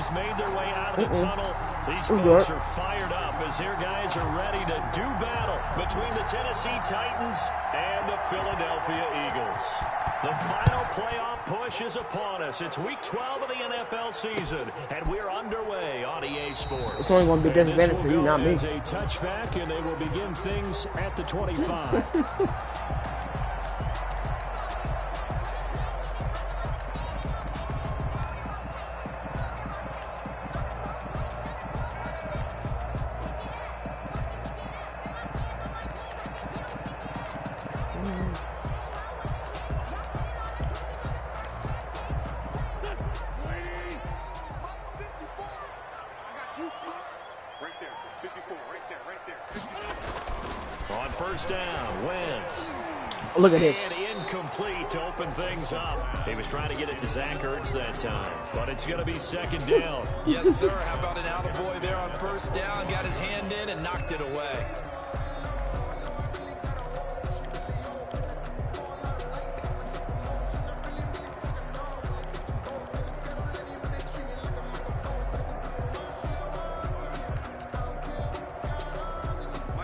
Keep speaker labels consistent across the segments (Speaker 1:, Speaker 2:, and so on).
Speaker 1: has made their way out of the tunnel. These folks are fired up as their guys are ready to do battle between the Tennessee Titans and the Philadelphia Eagles. The final playoff push is upon us. It's week 12 of the NFL season, and we're underway on EA Sports.
Speaker 2: It's only going to be disadvantage for you, not me.
Speaker 1: As a touchback, and they will begin things at the 25. On first down, Wentz.
Speaker 2: Look at this.
Speaker 1: And incomplete to open things up. He was trying to get it to Zach Ertz that time, but it's going to be second down.
Speaker 3: Yes, sir. How about an attaboy there on first down? Got his hand in and knocked it away.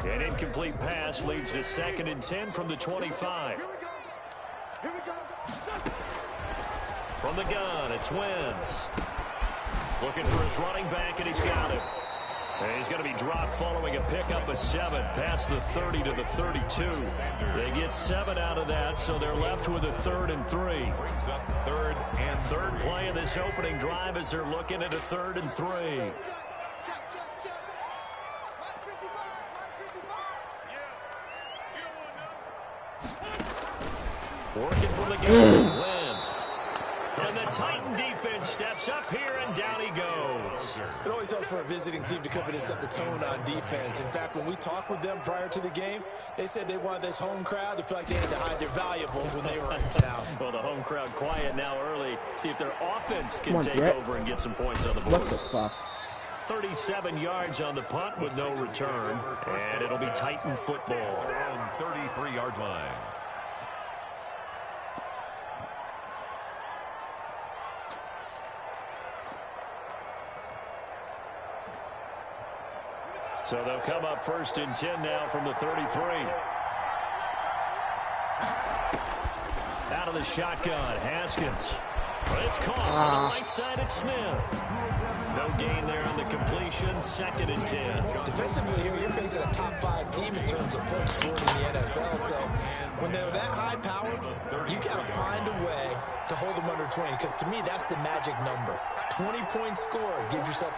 Speaker 1: An incomplete pass leads to 2nd and 10 from the 25. From the gun, it's Wentz. Looking for his running back, and he's got it. And he's going to be dropped following a pickup of 7 past the 30 to the 32. They get 7 out of that, so they're left with a 3rd and 3.
Speaker 4: Brings up 3rd and
Speaker 1: 3rd play of this opening drive as they're looking at a 3rd and 3. Working from the gun, Wentz. And the Titan defense steps up here, and down he goes.
Speaker 3: It always helps for a visiting team to come in and set the tone on defense. In fact, when we talked with them prior to the game, they said they wanted this home crowd to feel like they had to hide their valuables when they were in town.
Speaker 1: Well, the home crowd quiet now early. See if their offense can take over and get some points on the board.
Speaker 2: What the fuck?
Speaker 1: 37 yards on the punt with no return, and it'll be Titan football.
Speaker 4: on 33-yard line.
Speaker 1: So they'll come up 1st and 10 now from the 33. Out of the shotgun, Haskins. But it's caught on the right side at Smith. No gain there on the completion, 2nd and 10.
Speaker 3: Defensively here, you're facing a top 5 team in terms of points scored in the NFL. So when they're that high powered, you got to find a way to hold them under 20. Because to me, that's the magic number. 20 points scored gives yourself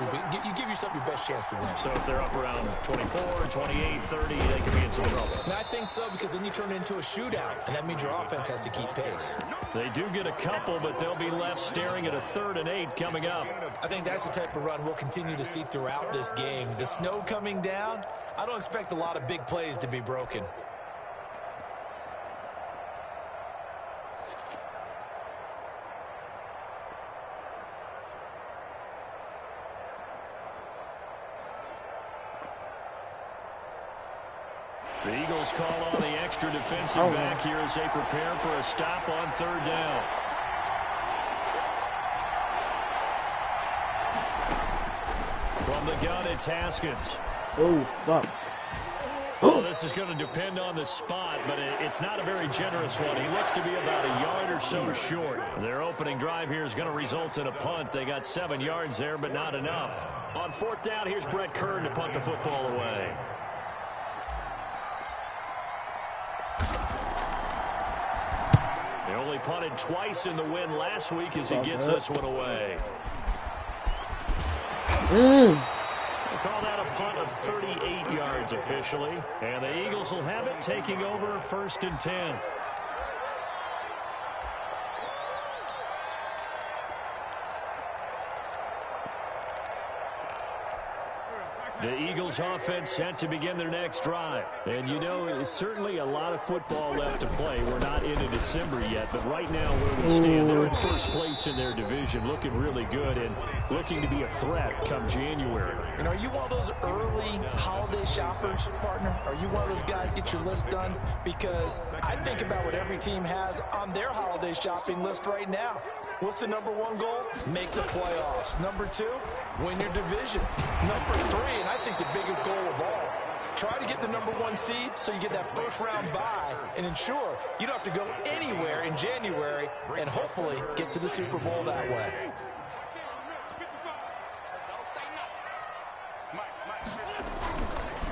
Speaker 3: you give yourself your best chance to win.
Speaker 1: So if they're up around 24, 28, 30, they could be in some trouble.
Speaker 3: And I think so, because then you turn it into a shootout, and that means your offense has to keep pace.
Speaker 1: They do get a couple, but they'll be left staring at a 3rd and 8 coming up.
Speaker 3: I think that's the type of run we'll continue to see throughout this game. The snow coming down, I don't expect a lot of big plays to be broken.
Speaker 1: The Eagles call on the extra defensive back here as they prepare for a stop on 3rd down. From the gun, it's Haskins.
Speaker 2: Oh, fuck.
Speaker 1: Well, this is going to depend on the spot, but it's not a very generous one. He looks to be about a yard or so short. Their opening drive here is going to result in a punt. They got 7 yards there, but not enough. On 4th down, here's Brett Kern to punt the football away. They only punted twice in the win last week as he gets this one away. They call that a punt of 38 yards officially. And the Eagles will have it, taking over 1st and 10. The Eagles offense set to begin their next drive. And you know, there's certainly a lot of football left to play. We're not into December yet, but right now where we stand, they're in 1st place in their division, looking really good and looking to be a threat come January.
Speaker 3: And are you one of those early holiday shoppers, partner? Are you one of those guys get your list done? Because I think about what every team has on their holiday shopping list right now. What's the number one goal? Make the playoffs. Number 2, win your division. Number 3, and I think the biggest goal of all, try to get the number 1 seed so you get that first round bye and ensure you don't have to go anywhere in January and hopefully get to the Super Bowl that way.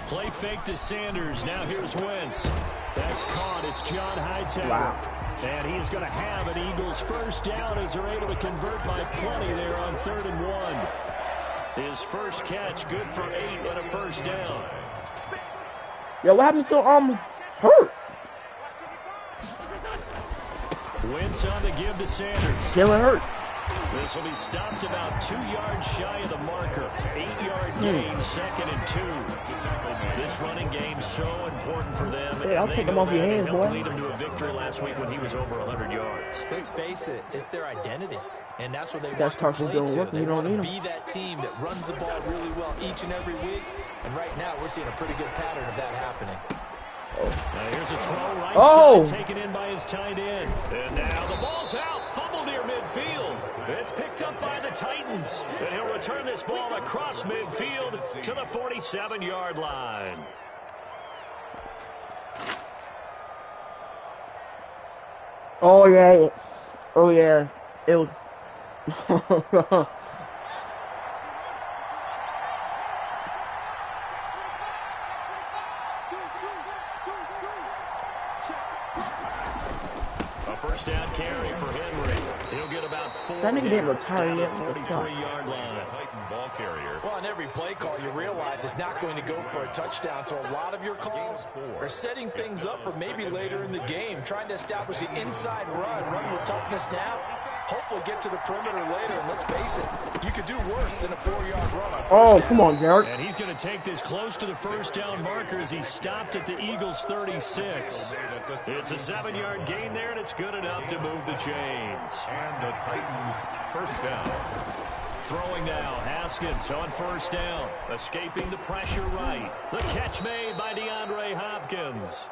Speaker 1: Play fake to Sanders. Now here's Wentz. That's caught. It's John Hightower.
Speaker 2: Wow.
Speaker 1: And he is going to have an Eagles first down as they're able to convert by plenty there on 3rd and 1. His first catch, good for 8 and a first down.
Speaker 2: Yo, what happened to hurt?
Speaker 1: Wentz on the give to Sanders.
Speaker 2: Jalen hurt.
Speaker 1: This will be stopped about 2 yards shy of the marker. 8-yard gain, 2nd and 2. This running game so important for them.
Speaker 2: Hey, I'll take them off your hands, boy.
Speaker 1: Lead them to a victory last week when he was over 100 yards.
Speaker 3: Let's face it, it's their identity. And that's what they
Speaker 2: That's
Speaker 3: want to play
Speaker 2: doing
Speaker 3: to.
Speaker 2: work,
Speaker 3: They
Speaker 2: you don't
Speaker 3: want to
Speaker 2: need
Speaker 3: be that team that runs the ball really well each and every week. And right now, we're seeing a pretty good pattern of that happening.
Speaker 1: Now here's a throw right side, taken in by his tight end. And now the ball's out, fumble near midfield. It's picked up by the Titans. And he'll return this ball across midfield to the 47-yard line.
Speaker 2: Oh yeah. Oh yeah. It was.
Speaker 1: A first down carry for Henry. He'll get about 4.
Speaker 2: That nigga didn't retire yet.
Speaker 1: 43-yard line.
Speaker 4: Titan ball carrier.
Speaker 3: Well, on every play call, you realize it's not going to go for a touchdown. So a lot of your calls are setting things up for maybe later in the game, trying to establish the inside run with toughness now. Hopefully get to the perimeter later. And let's face it, you could do worse than a 4-yard run.
Speaker 2: Oh, come on, Jared.
Speaker 1: And he's going to take this close to the first down marker as he stopped at the Eagles' 36. It's a 7-yard gain there, and it's good enough to move the chains.
Speaker 4: And the Titans first down.
Speaker 1: Throwing now, Haskins on first down. Escaping the pressure right. The catch made by DeAndre Hopkins.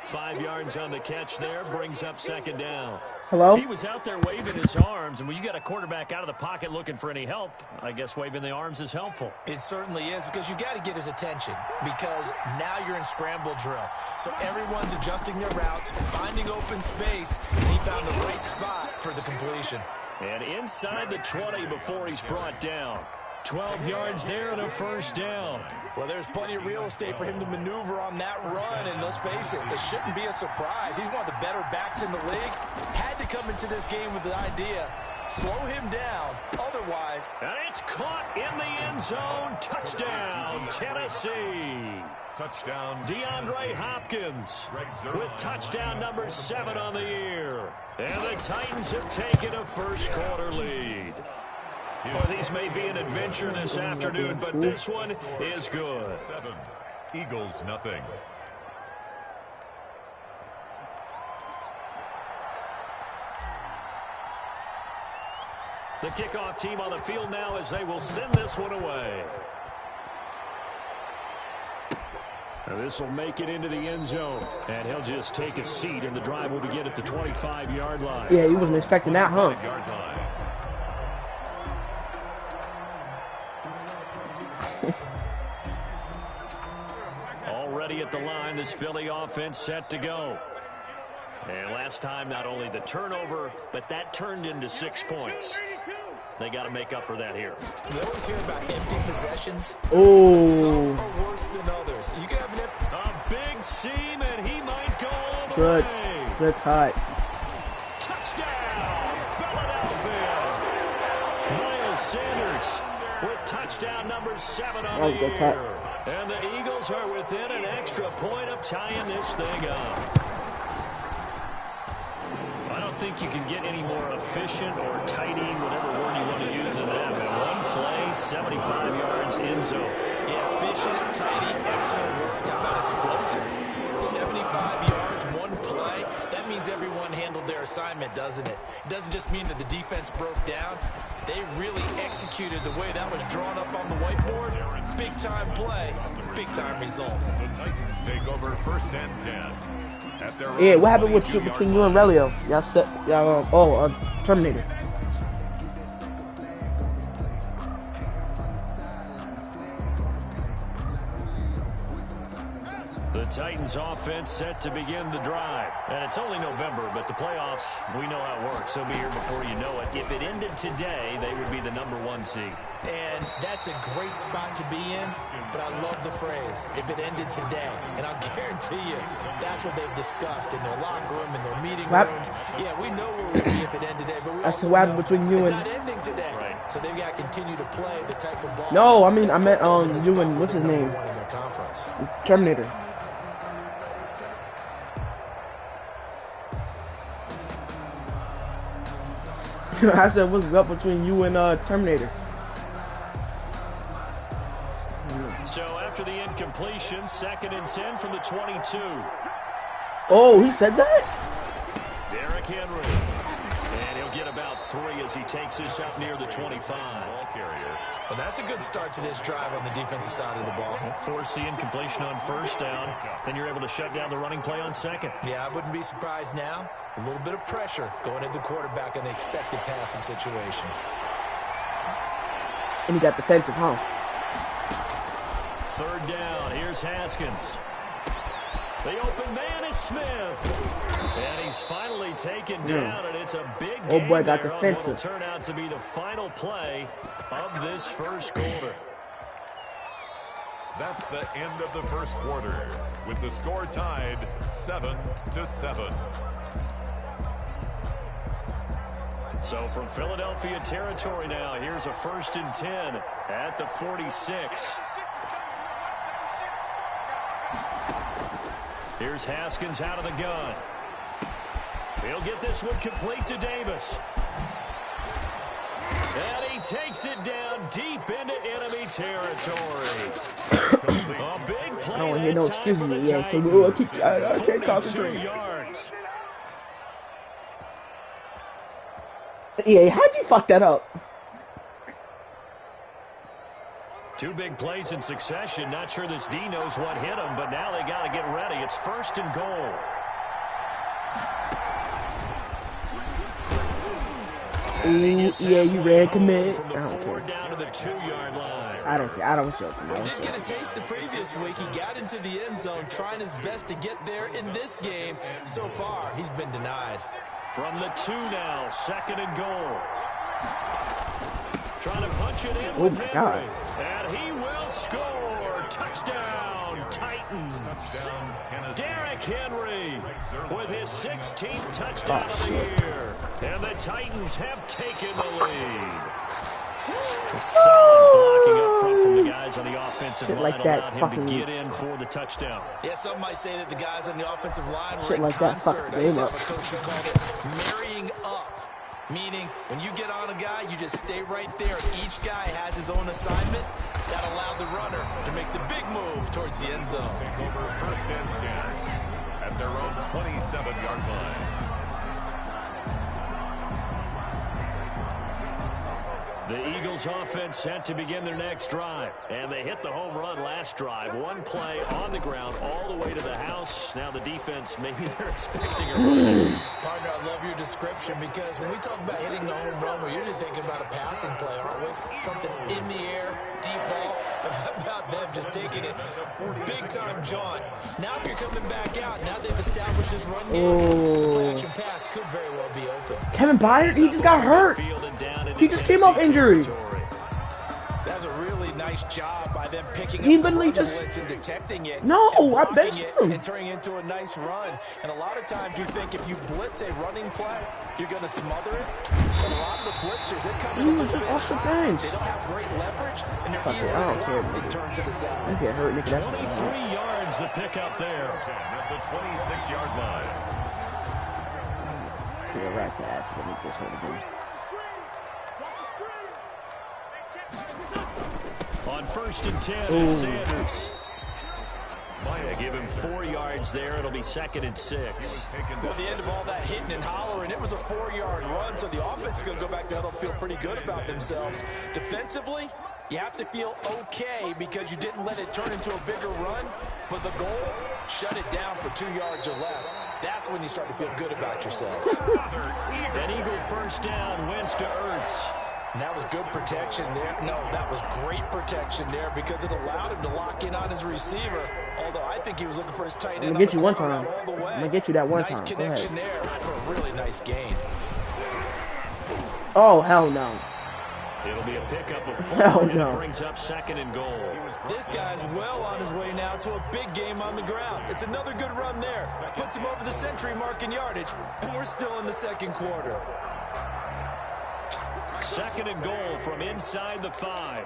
Speaker 1: 5 yards on the catch there, brings up 2nd down.
Speaker 2: Hello?
Speaker 1: He was out there waving his arms, and when you got a quarterback out of the pocket looking for any help, I guess waving the arms is helpful.
Speaker 3: It certainly is, because you got to get his attention, because now you're in scramble drill. So everyone's adjusting their routes, finding open space, and he found the right spot for the completion.
Speaker 1: And inside the 20 before he's brought down. 12 yards there and a first down.
Speaker 3: Well, there's plenty of real estate for him to maneuver on that run, and let's face it, it shouldn't be a surprise. He's one of the better backs in the league. Had to come into this game with the idea, slow him down, otherwise.
Speaker 1: And it's caught in the end zone. Touchdown, Tennessee.
Speaker 4: Touchdown.
Speaker 1: DeAndre Hopkins with touchdown number 7 on the year. And the Titans have taken a first quarter lead. Well, these may be an adventure this afternoon, but this one is good.
Speaker 4: 7. Eagles nothing.
Speaker 1: The kickoff team on the field now as they will send this one away. Now this will make it into the end zone, and he'll just take a seat, and the drive will begin at the 25-yard line.
Speaker 2: Yeah, you wasn't expecting that, huh?
Speaker 4: Yard line.
Speaker 1: Already at the line, this Philly offense set to go. And last time, not only the turnover, but that turned into 6 points. They got to make up for that here.
Speaker 3: You always hear about empty possessions.
Speaker 2: Oh.
Speaker 3: Some are worse than others. You can have an
Speaker 1: A big seam, and he might go all the
Speaker 2: Good.
Speaker 1: way.
Speaker 2: Good cut.
Speaker 1: Touchdown, Philadelphia. Miles Sanders with touchdown number 7 on the
Speaker 2: good cut.
Speaker 1: year. And the Eagles are within an extra point of tying this thing up. I don't think you can get any more efficient or tidy, whatever word you want to use in that. But one play, 75 yards, end zone.
Speaker 3: Yeah, efficient, tidy, excellent words. How about explosive? 75 yards, one play. That means everyone handled their assignment, doesn't it? It doesn't just mean that the defense broke down. They really executed the way that was drawn up on the whiteboard. Big-time play, big-time result.
Speaker 4: The Titans take over 1st and 10. At their
Speaker 2: Yeah,
Speaker 4: own
Speaker 2: what happened with
Speaker 4: 22-yard
Speaker 2: between you and
Speaker 4: line.
Speaker 2: Relio? Y'all set, Terminator.
Speaker 1: The Titans offense set to begin the drive. And it's only November, but the playoffs, we know how it works. They'll be here before you know it. If it ended today, they would be the #1 seed.
Speaker 3: And that's a great spot to be in, but I love the phrase, if it ended today. And I'll guarantee you, that's what they've discussed in their locker room, in their meeting rooms. Yeah, we know where we'd be if it ended today, but we also
Speaker 2: what happened
Speaker 3: know
Speaker 2: between you
Speaker 3: it's
Speaker 2: and...
Speaker 3: not ending today. Right. So they've got to continue to play the type of ball.
Speaker 2: No, I mean, I meant you and, what's his name?
Speaker 3: In their conference.
Speaker 2: Terminator. I said, what's up between you and Terminator?
Speaker 1: So after the incompletion, 2nd and 10 from the 22.
Speaker 2: Oh, he said that?
Speaker 1: Derrick Henry. And he'll get about 3 as he takes this up near the 25.
Speaker 4: Ball carrier.
Speaker 3: Well, that's a good start to this drive on the defensive side of the ball.
Speaker 1: Force the incompletion on 1st down. Then you're able to shut down the running play on 2nd.
Speaker 3: Yeah, I wouldn't be surprised now. A little bit of pressure going at the quarterback in the expected passing situation.
Speaker 2: And he got defensive, huh?
Speaker 1: 3rd down. Here's Haskins. The open man is Smith. And he's finally taken down, and it's a big
Speaker 2: Oh
Speaker 1: game
Speaker 2: boy, got
Speaker 1: there on what
Speaker 2: defensive.
Speaker 1: will turn out to be the final play of this first quarter.
Speaker 4: That's the end of the first quarter, with the score tied 7-7.
Speaker 1: So from Philadelphia territory now, here's a 1st and 10 at the 46. Here's Haskins out of the gun. He'll get this one complete to Davis. And he takes it down deep into enemy territory. A big play.
Speaker 2: I don't hear no excuses yet. So I can't concentrate.
Speaker 1: 42 yards.
Speaker 2: Yeah, how'd you fuck that up?
Speaker 1: 2 big plays in succession. Not sure this D knows what hit him, but now they got to get ready. It's 1st and goal.
Speaker 2: Ooh, yeah, you ran commit.
Speaker 1: From the 4 down to the 2-yard line.
Speaker 2: I don't care. I was joking.
Speaker 3: He did get a taste the previous week. He got into the end zone, trying his best to get there in this game. So far, he's been denied.
Speaker 1: From the 2 now, 2nd and goal. Trying to punch it in with Henry. And he will score. Touchdown, Titans.
Speaker 4: Touchdown, Tennessee.
Speaker 1: Derrick Henry with his 16th touchdown of the year. And the Titans have taken the lead. A solid blocking up front from the guys on the offensive line
Speaker 2: like that
Speaker 1: allowed him to get in for the touchdown.
Speaker 3: Yeah, some might say that the guys on the offensive line were
Speaker 2: Shit
Speaker 3: in
Speaker 2: like that
Speaker 3: concert.
Speaker 2: fucks the
Speaker 3: I used to
Speaker 2: game
Speaker 3: have a
Speaker 2: up.
Speaker 3: coach who called it marrying up. Meaning, when you get on a guy, you just stay right there. Each guy has his own assignment. That allowed the runner to make the big move towards the end zone.
Speaker 4: Take over 1st and 10 at their own 27-yard line.
Speaker 1: The Eagles offense set to begin their next drive. And they hit the home run last drive. 1 play on the ground all the way to the house. Now the defense, maybe they're expecting a run.
Speaker 3: Partner, I love your description because when we talk about hitting the home run, we're usually thinking about a passing play, aren't we? Something in the air, deep ball. But how about them just taking it big-time jaunt? Now if you're coming back out, now they've established this run game, the play-action pass could very well be open.
Speaker 2: Kevin Byard, he just got hurt. He just came off injury.
Speaker 3: That's a really nice job by them picking
Speaker 2: He
Speaker 3: up the
Speaker 2: literally
Speaker 3: run
Speaker 2: just-
Speaker 3: blitz and detecting it.
Speaker 2: No,
Speaker 3: and
Speaker 2: I bet
Speaker 3: blocking it
Speaker 2: you.
Speaker 3: and turning it into a nice run. And a lot of times you think if you blitz a running play, you're going to smother it. But a lot of the blitzers, they come in
Speaker 2: He
Speaker 3: a
Speaker 2: was
Speaker 3: little
Speaker 2: just
Speaker 3: bit
Speaker 2: off the
Speaker 3: high.
Speaker 2: bench.
Speaker 3: They don't have great leverage, and they're
Speaker 2: Fuck it,
Speaker 3: easily
Speaker 2: I don't care,
Speaker 3: blocked and
Speaker 2: man.
Speaker 3: turned to the
Speaker 2: I
Speaker 3: side.
Speaker 2: get hurt, nigga.
Speaker 1: 23 yards the pickup there.
Speaker 4: At the 26-yard line.
Speaker 2: To the rat's ass. Let me this one again.
Speaker 1: On 1st and 10, it's Sanders. They give him 4 yards there. It'll be 2nd and 6.
Speaker 3: Well, at the end of all that hitting and hollering, it was a 4-yard run, so the offense is going to go back to huddle, feel pretty good about themselves. Defensively, You have to feel okay because you didn't let it turn into a bigger run, but the goal, shut it down for 2 yards or less. That's when you start to feel good about yourselves.
Speaker 1: An Eagle first down, Wentz to Ertz.
Speaker 3: And that was good protection there. No, that was great protection there because it allowed him to lock in on his receiver. Although I think he was looking for his tight end.
Speaker 2: I'm gonna get you one time.
Speaker 3: All the way.
Speaker 2: I'm gonna get you that one
Speaker 3: nice
Speaker 2: time.
Speaker 3: Nice connection there for a really nice gain.
Speaker 2: Oh, hell no.
Speaker 1: It'll be a pickup of 4,
Speaker 2: Hell
Speaker 1: and
Speaker 2: no.
Speaker 1: it brings up 2nd and goal.
Speaker 3: This guy's well on his way now to a big game on the ground. It's another good run there. Puts him over the century mark in yardage, and we're still in the second quarter.
Speaker 1: 2nd and goal from inside the 5.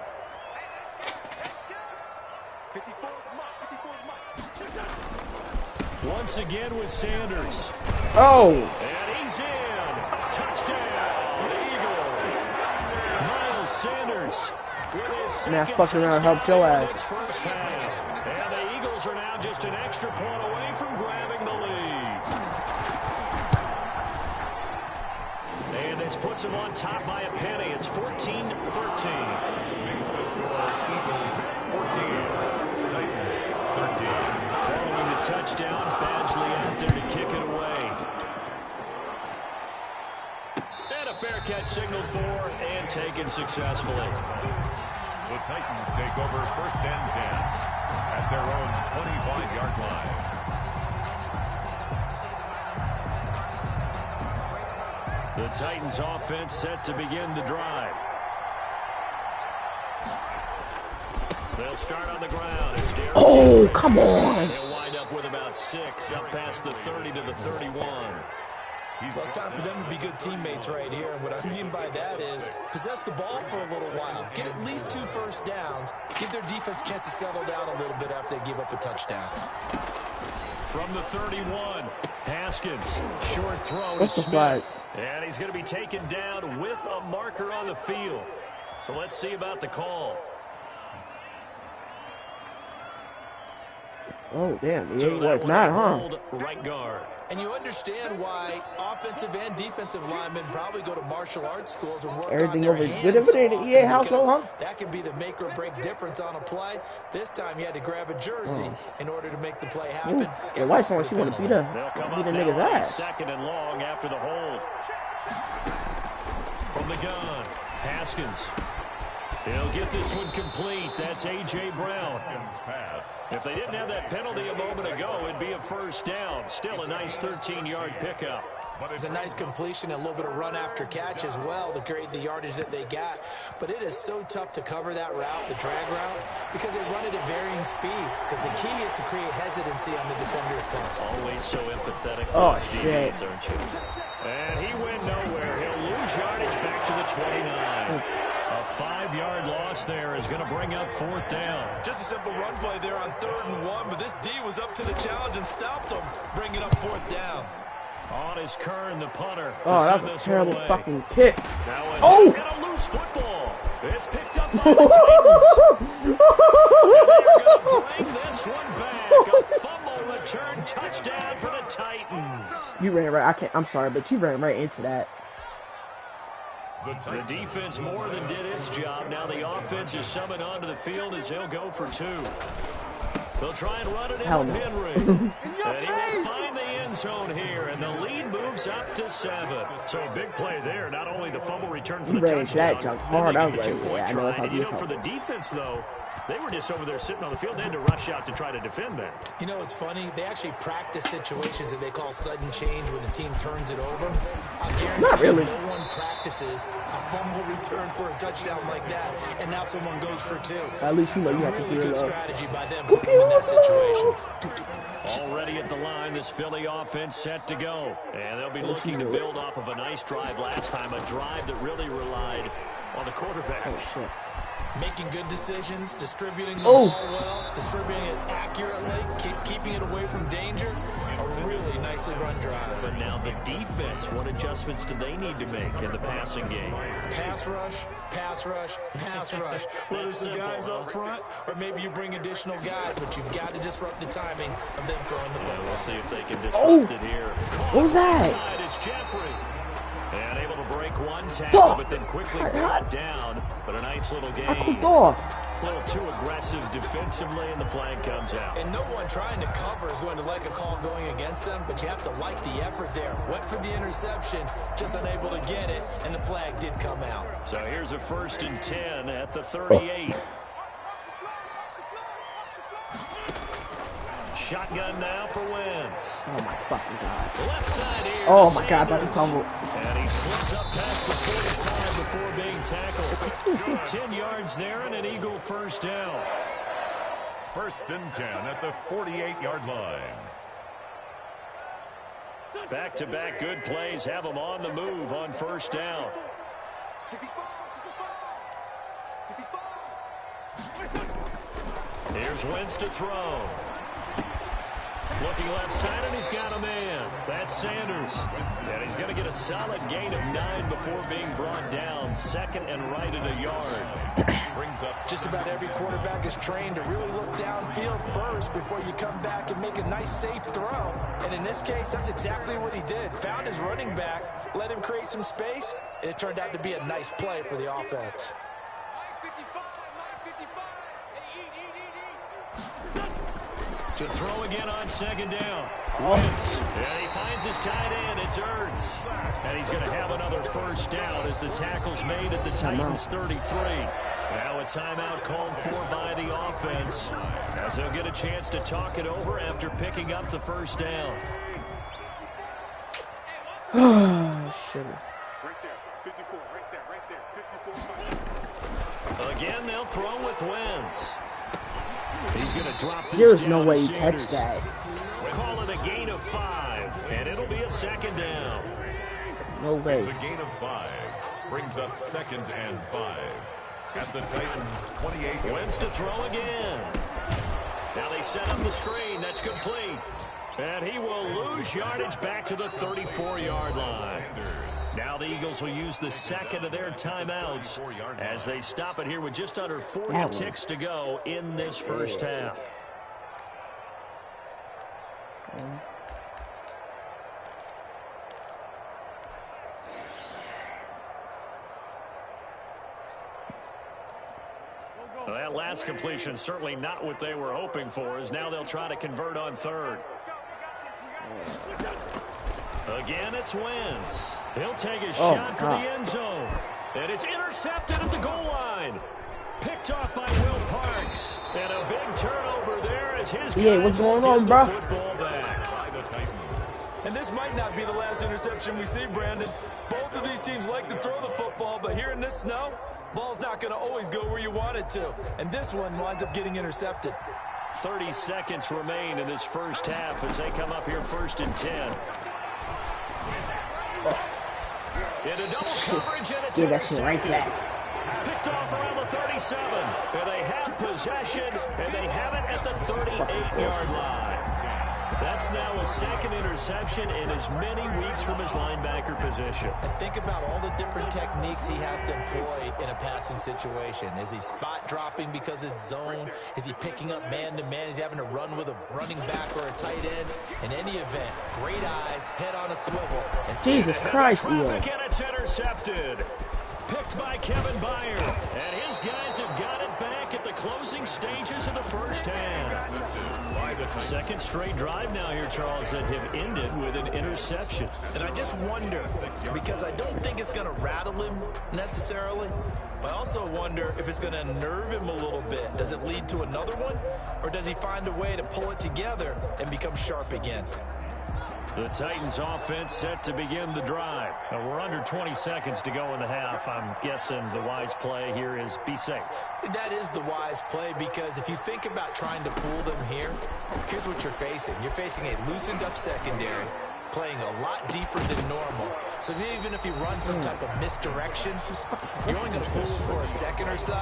Speaker 1: Once again with Sanders.
Speaker 2: Oh.
Speaker 1: And he's in. Touchdown, Eagles. Miles Sanders with his second
Speaker 2: fucking around helped your
Speaker 1: touchdown in
Speaker 2: ass.
Speaker 1: its first half. And the Eagles are now just an extra point away from grabbing the lead. And this puts them on top by a penny. It's 14-13.
Speaker 4: Eagles 14, Titans 13.
Speaker 1: Following the touchdown, Badgley out there to kick it away. And a fair catch signaled for and taken successfully.
Speaker 4: The Titans take over 1st and 10 at their own 25-yard line.
Speaker 1: The Titans offense set to begin the drive. They'll start on the ground. It's Derrick.
Speaker 2: Oh, come on.
Speaker 1: They'll wind up with about 6 up past the 30 to the 31.
Speaker 3: Well, it's time for them to be good teammates right here. And what I mean by that is possess the ball for a little while. Get at least 2 first downs. Give their defense a chance to settle down a little bit after they give up a touchdown.
Speaker 1: From the 31, Haskins. Short throw
Speaker 2: What's
Speaker 1: to
Speaker 2: the flag?
Speaker 1: Smith. And he's going to be taken down with a marker on the field. So let's see about the call.
Speaker 2: Oh, damn. He
Speaker 1: So
Speaker 2: ain't
Speaker 1: that
Speaker 2: worth
Speaker 1: one
Speaker 2: not,
Speaker 1: hold
Speaker 2: huh?
Speaker 1: right guard.
Speaker 3: And you understand why offensive and defensive linemen probably go to martial arts schools and work
Speaker 2: Everything
Speaker 3: on their
Speaker 2: over
Speaker 3: hands
Speaker 2: good over there in the
Speaker 3: so
Speaker 2: EA
Speaker 3: often,
Speaker 2: household,
Speaker 3: because
Speaker 2: huh?
Speaker 3: that can be the make or break difference on a play. This time he had to grab a jersey in order to make the play happen.
Speaker 2: Your wife's on, she want to beat
Speaker 1: They'll
Speaker 2: a
Speaker 1: come up
Speaker 2: nigga's
Speaker 1: now on
Speaker 2: ass.
Speaker 1: 2nd and long after the hold. From the gun, Haskins. He'll get this one complete. That's A.J. Brown.
Speaker 4: Pass.
Speaker 1: If they didn't have that penalty a moment ago, it'd be a first down. Still a nice 13-yard pickup.
Speaker 3: But it's a nice completion and a little bit of run after catch as well to create the yardage that they got. But it is so tough to cover that route, the drag route, because they run it at varying speeds. Because the key is to create hesitancy on the defender's part.
Speaker 1: Always so empathetic for
Speaker 2: Oh,
Speaker 1: his
Speaker 2: shit.
Speaker 1: DBs, aren't you? And he went nowhere. He'll lose yardage back to the 29. A 5-yard loss there is going to bring up 4th down.
Speaker 3: Just a simple run play there on 3rd and 1, but this D was up to the challenge and stopped him, bringing up 4th down.
Speaker 1: On is Kern, the punter.
Speaker 2: Oh,
Speaker 1: send
Speaker 2: that was a
Speaker 1: this
Speaker 2: terrible
Speaker 1: away.
Speaker 2: fucking kick.
Speaker 1: Now
Speaker 2: Oh!
Speaker 1: and a loose football. It's picked up by the Titans. And they're going to bring this one back. A fumble return touchdown for the Titans.
Speaker 2: You ran right. I'm sorry, but you ran right into that.
Speaker 1: The defense more than did its job. Now the offense is summoned onto the field as he'll go for 2. They'll try and run it in
Speaker 2: Hell
Speaker 1: with
Speaker 2: no.
Speaker 1: Henry. And he will find the end zone here, and the lead moves up to 7. So a big play there. Not only the fumble return for
Speaker 2: You
Speaker 1: the
Speaker 2: ran into that
Speaker 1: touchdown,
Speaker 2: junk hard.
Speaker 1: then
Speaker 2: I
Speaker 1: they
Speaker 2: was
Speaker 1: get
Speaker 2: like,
Speaker 1: the 2-point
Speaker 2: yeah, I know
Speaker 1: try.
Speaker 2: how
Speaker 1: And
Speaker 2: to
Speaker 1: you
Speaker 2: do
Speaker 1: know,
Speaker 2: it.
Speaker 1: for the defense, though, they were just over there sitting on the field. They had to rush out to try to defend that.
Speaker 3: You know, it's funny. They actually practice situations that they call sudden change when the team turns it over. I guarantee
Speaker 2: Not really.
Speaker 3: no one practices a fumble return for a touchdown like that, and now someone goes for 2.
Speaker 2: At least you know you have to
Speaker 3: Really
Speaker 2: do
Speaker 3: good
Speaker 2: it up.
Speaker 3: strategy by them putting them in that situation.
Speaker 1: Already at the line, this Philly offense set to go. And they'll be looking to build off of a nice drive last time, a drive that really relied on the quarterback.
Speaker 2: Oh, shit.
Speaker 3: Making good decisions, distributing the
Speaker 2: Oh.
Speaker 3: ball well, distributing it accurately, keeping it away from danger. A really nicely run drive.
Speaker 1: But now the defense, what adjustments do they need to make in the passing game?
Speaker 3: Pass rush, pass rush, pass rush. Whether it's the guys up front or maybe you bring additional guys, but you've got to disrupt the timing of them throwing the
Speaker 1: And
Speaker 3: football.
Speaker 1: we'll see if they can disrupt it here.
Speaker 2: What was that?
Speaker 1: Inside, it's Jeffrey. And able to break one tackle, but then quickly brought down. But a nice little
Speaker 2: I
Speaker 1: game.
Speaker 2: clicked off.
Speaker 1: A little too aggressive defensively, and the flag comes out.
Speaker 3: And no one trying to cover is going to like a call going against them, but you have to like the effort there. Went for the interception, just unable to get it, and the flag did come out.
Speaker 1: So here's a 1st and 10 at the 38. Shotgun now for Wentz.
Speaker 2: Oh my fucking god.
Speaker 1: Left side here.
Speaker 2: Oh my god, that is fumble.
Speaker 1: And he slips up past the 45 before being tackled. 10 yards there and an Eagle 1st down.
Speaker 4: 1st and 10 at the 48-yard line.
Speaker 1: Back-to-back good plays have them on the move on 1st down. Here's Wentz to throw. Looking left side, and he's got a man. That's Sanders. And he's going to get a solid gain of 9 before being brought down. 2nd and right at a yard.
Speaker 4: Brings up
Speaker 3: Just about every quarterback is trained to really look downfield first before you come back and make a nice, safe throw. And in this case, that's exactly what he did. Found his running back, let him create some space, and it turned out to be a nice play for the offense.
Speaker 1: To throw again on 2nd down. Wentz. And he finds his tight end. It's Ertz. And he's going to have another 1st down as the tackle's made at the Titans 33. Now a timeout called for by the offense, as he'll get a chance to talk it over after picking up the 1st down.
Speaker 2: Oh, shit.
Speaker 1: Again, they'll throw with Wentz. He's going to drop this.
Speaker 2: There's no way he catch that.
Speaker 1: Call it a gain of 5, and it'll be a 2nd down.
Speaker 2: No way.
Speaker 4: It's a gain of 5. Brings up 2nd and 5 at the Titans 28.
Speaker 1: Wentz to throw again. Now they set up the screen. That's complete. And he will lose yardage back to the 34-yard line. Now the Eagles will use the 2nd of their timeouts as they stop it here with just under 40 ticks to go in this 1st half. Well, that last completion certainly not what they were hoping for, as now they'll try to convert on 3rd. Again, it's Wentz. He'll take a shot for the end zone. And it's intercepted at the goal line. Picked off by Will Parks. And a big turnover there as his guys
Speaker 2: what's going on, bro?
Speaker 1: Football back.
Speaker 3: And this might not be the last interception we see, Brandon. Both of these teams like to throw the football, but here in this snow, ball's not going to always go where you want it to. And this one winds up getting intercepted.
Speaker 1: 30 seconds remain in this 1st half as they come up here 1st and 10. Into double coverage, and it's
Speaker 2: that right back.
Speaker 1: picked off around the 37. And they have possession, and they have it at the 38-yard line. That's now a 2nd interception in as many weeks from his linebacker position.
Speaker 3: And think about all the different techniques he has to employ in a passing situation. Is he spot dropping because it's zone? Is he picking up man-to-man? Is he having to run with a running back or a tight end? In any event, great eyes, head on a swivel. And
Speaker 2: Jesus Christ,
Speaker 1: traffic, and it's intercepted. Picked by Kevin Byard. And his guys have got it back at the closing stages of the 1st half. 2nd straight drive now here, Charles, that have ended with an interception.
Speaker 3: And I just wonder, because I don't think it's going to rattle him necessarily, but I also wonder if it's going to unnerve him a little bit. Does it lead to another one, or does he find a way to pull it together and become sharp again?
Speaker 1: The Titans offense set to begin the drive. Now we're under 20 seconds to go in the half. I'm guessing the wise play here is be safe.
Speaker 3: That is the wise play, because if you think about trying to fool them here, here's what you're facing. You're facing a loosened up secondary, playing a lot deeper than normal. So even if you run some type of misdirection, you're only going to fool them for a second or so.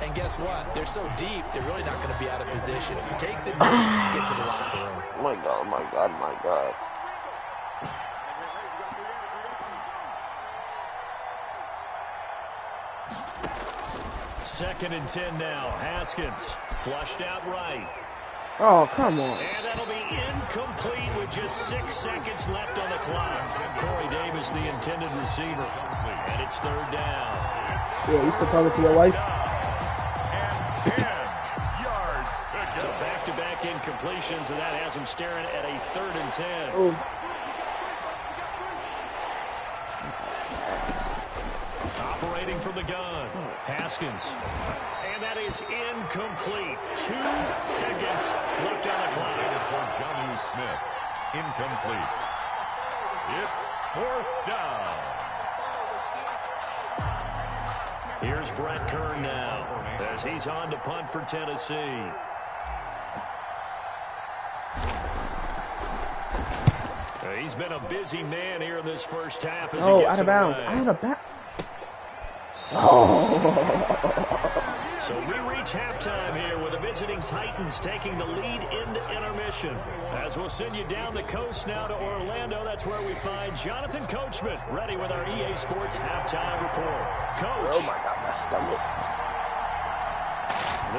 Speaker 3: And guess what? They're so deep, they're really not going to be out of position. Take the knee, get to the locker room.
Speaker 2: My God, my God, my God.
Speaker 1: Second and 10 now. Haskins flushed out right.
Speaker 2: Oh, come on.
Speaker 1: And that'll be incomplete with just 6 seconds left on the clock. Corey Davis, the intended receiver. And it's third down.
Speaker 2: Yeah, you still talking to your wife?
Speaker 4: And 10 yards to go.
Speaker 1: So back-to-back incompletions, and that has him staring at a 3rd and 10.
Speaker 2: Oh.
Speaker 1: Operating from the gun, Haskins. And that is incomplete. 2 seconds left on the clock.
Speaker 4: For Jonnu Smith. Incomplete. It's 4th down.
Speaker 1: Here's Brett Kern now as he's on to punt for Tennessee. He's been a busy man here in this first half as he gets
Speaker 2: out of bounds.
Speaker 1: away.
Speaker 2: Out of bounds. Oh.
Speaker 1: So we reach halftime here with the visiting Titans taking the lead into intermission. As we'll send you down the coast now to Orlando, that's where we find Jonathan Coachman ready with our EA Sports halftime report. Coach.
Speaker 2: Oh my God, my stomach.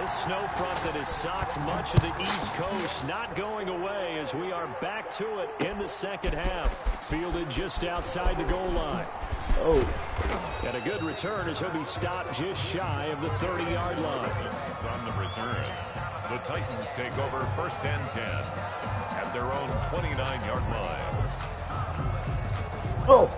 Speaker 1: This snow front that has socked much of the East Coast not going away as we are back to it in the second half. Fielded just outside the goal line.
Speaker 2: Oh.
Speaker 1: And a good return as he'll be stopped just shy of the 30-yard line.
Speaker 4: On the return, the Titans take over 1st and 10 at their own 29-yard line.
Speaker 2: Oh.